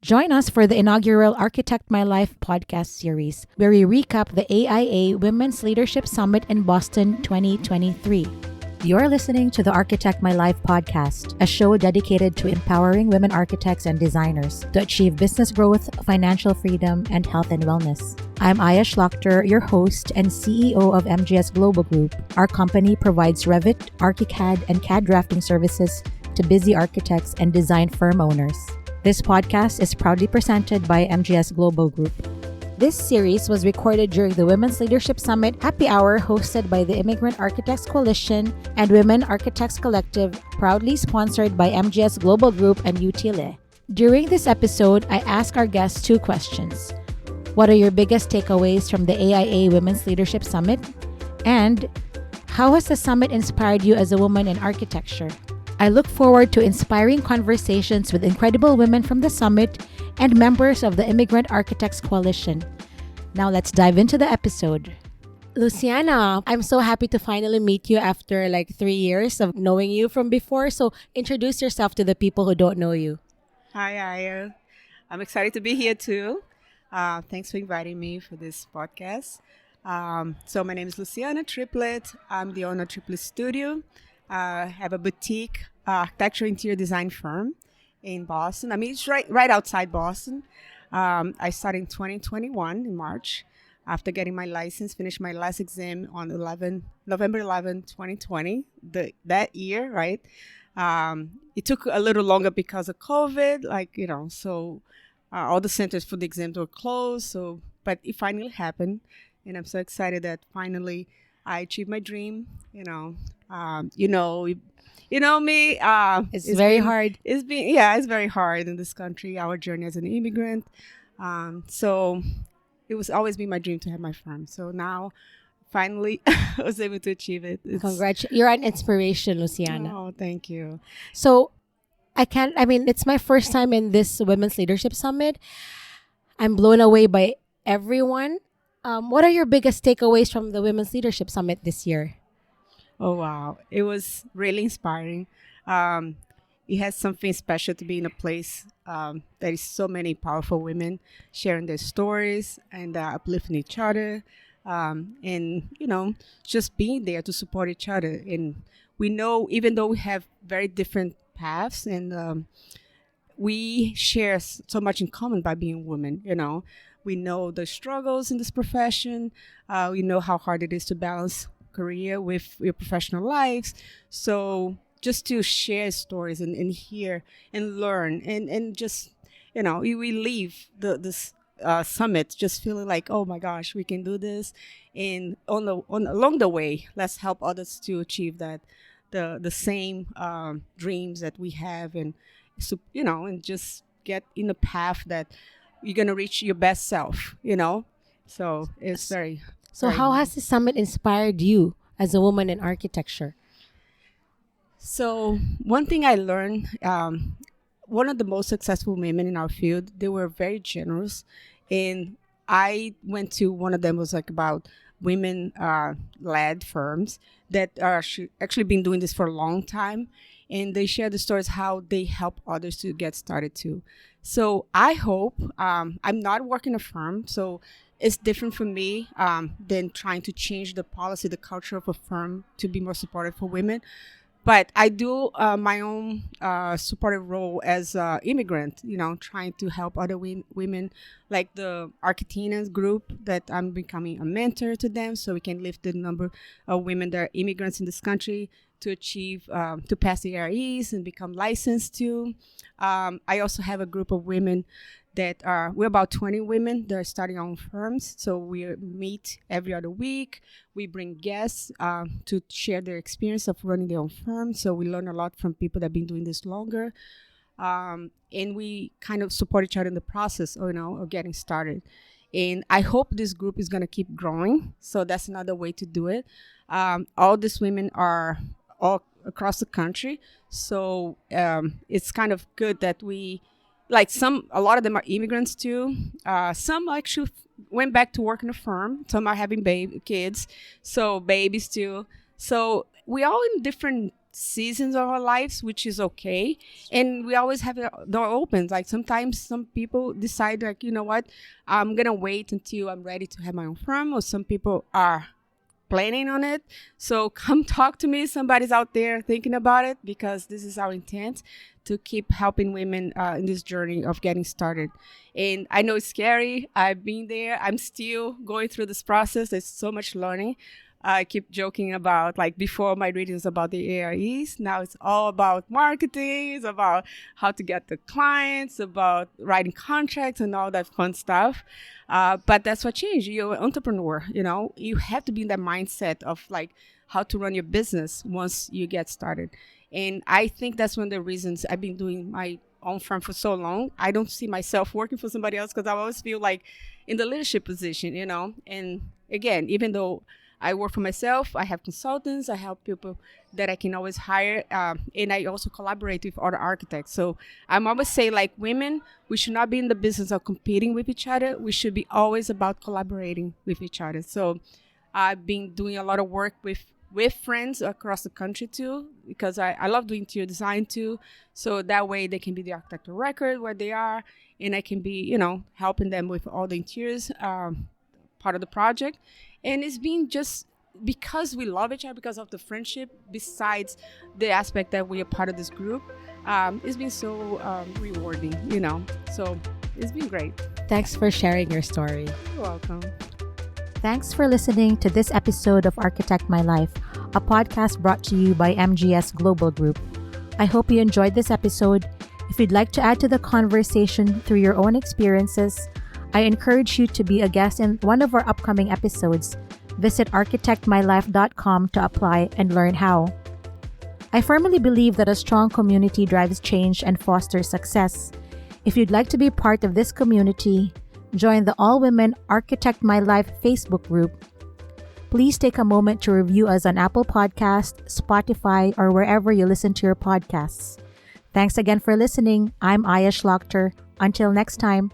Join us for the inaugural Architect My Life podcast series, where we recap the AIA Women's Leadership Summit in Boston 2023. You're listening to the Architect My Life podcast, a show dedicated to empowering women architects and designers to achieve business growth, financial freedom, and health and wellness. I'm Aya Schlachter, your host and CEO of MGS Global Group. Our company provides Revit, ArchiCAD, and CAD drafting services to busy architects and design firm owners. This podcast is proudly presented by MGS Global Group. This series was recorded during the Women's Leadership Summit Happy Hour hosted by the Immigrant Architects Coalition and Women Architects Collective, proudly sponsored by MGS Global Group and UTLE. During this episode, I ask our guests two questions. What are your biggest takeaways from the AIA Women's Leadership Summit? And how has the summit inspired you as a woman in architecture? I look forward to inspiring conversations with incredible women from the summit and members of the Immigrant Architects Coalition. Now let's dive into the episode. Luciana, I'm so happy to finally meet you after 3 years of knowing you from before. So introduce yourself to the people who don't know you. Hi, Aya. I'm excited to be here too. Thanks for inviting me for this podcast. So my name is Luciana Triplett. I'm the owner of Triplett Studio. I have a boutique architecture interior design firm in Boston. I mean, it's right outside Boston. I started in 2021 in March after getting my license, finished my last exam on November 11, 2020, that year, right? It took a little longer because of COVID, so all the centers for the exams were closed. But it finally happened, and I'm so excited that finally I achieved my dream. You know me. It's very hard. It's very hard in this country. Our journey as an immigrant. So it was always been my dream to have my firm. So now, finally, I was able to achieve it. Congratulations! You're an inspiration, Luciana. Oh, thank you. So it's my first time in this Women's Leadership Summit. I'm blown away by everyone. What are your biggest takeaways from the Women's Leadership Summit this year? Oh, wow. It was really inspiring. It has something special to be in a place that is so many powerful women sharing their stories and uplifting each other. And just being there to support each other. And we know, even though we have very different paths and we share so much in common by being women, We know the struggles in this profession. We know how hard it is to balance career with your professional lives. So just to share stories and hear and learn and just, we leave this summit just feeling like, oh my gosh, we can do this. And along the way, let's help others to achieve that, the same dreams that we have and just get in a path that you're going to reach your best self, So it's very... So how has the summit inspired you as a woman in architecture? So one thing I learned, one of the most successful women in our field, they were very generous. And I went to one of them was about women-led firms that are actually been doing this for a long time. And they share the stories how they help others to get started too. So I hope, I'm not working a firm, so it's different for me than trying to change the policy, the culture of a firm to be more supportive for women. But I do my own supportive role as an immigrant, trying to help other women like the Architinas group that I'm becoming a mentor to them so we can lift the number of women that are immigrants in this country to achieve, to pass the AIAs and become licensed too. I also have a group of women we're about 20 women that are starting our own firms. So we meet every other week. We bring guests to share their experience of running their own firm. So we learn a lot from people that have been doing this longer. And we kind of support each other in the process, of getting started. And I hope this group is going to keep growing. So that's another way to do it. All these women are all across the country. So it's kind of good that we... a lot of them are immigrants too. Some actually went back to work in a firm. Some are having kids, so babies too. So we all in different seasons of our lives, which is okay. And we always have the door open. Like sometimes some people decide like, you know what, I'm going to wait until I'm ready to have my own firm, or some people are planning on it. So come talk to me. Somebody's out there thinking about it, because this is our intent to keep helping women in this journey of getting started. And I know it's scary. I've been there. I'm still going through this process. There's so much learning. I keep joking about, like, before my readings about the AIEs, now it's all about marketing, it's about how to get the clients, about writing contracts and all that fun stuff. But that's what changed. You're an entrepreneur, you know, you have to be in that mindset of like how to run your business once you get started. And I think that's one of the reasons I've been doing my own firm for so long. I don't see myself working for somebody else, because I always feel like in the leadership position, you know. And again, even though I work for myself, I have consultants, I help people that I can always hire, and I also collaborate with other architects. So I'm always say, like, women, we should not be in the business of competing with each other. We should be always about collaborating with each other. So I've been doing a lot of work with friends across the country too, because I love doing interior design too. So that way they can be the architect of record where they are, and I can be, you know, helping them with all the interiors part of the project. And it's been just because we love each other, because of the friendship, besides the aspect that we are part of this group, it's been so rewarding, you know. So it's been great. Thanks for sharing your story. You're welcome. Thanks for listening to this episode of Architect My Life, a podcast brought to you by MGS Global Group. I hope you enjoyed this episode. If you'd like to add to the conversation through your own experiences, I encourage you to be a guest in one of our upcoming episodes. Visit architectmylife.com to apply and learn how. I firmly believe that a strong community drives change and fosters success. If you'd like to be part of this community, join the All-Women Architect My Life Facebook group. Please take a moment to review us on Apple Podcasts, Spotify, or wherever you listen to your podcasts. Thanks again for listening. I'm Aya Schlachter. Until next time.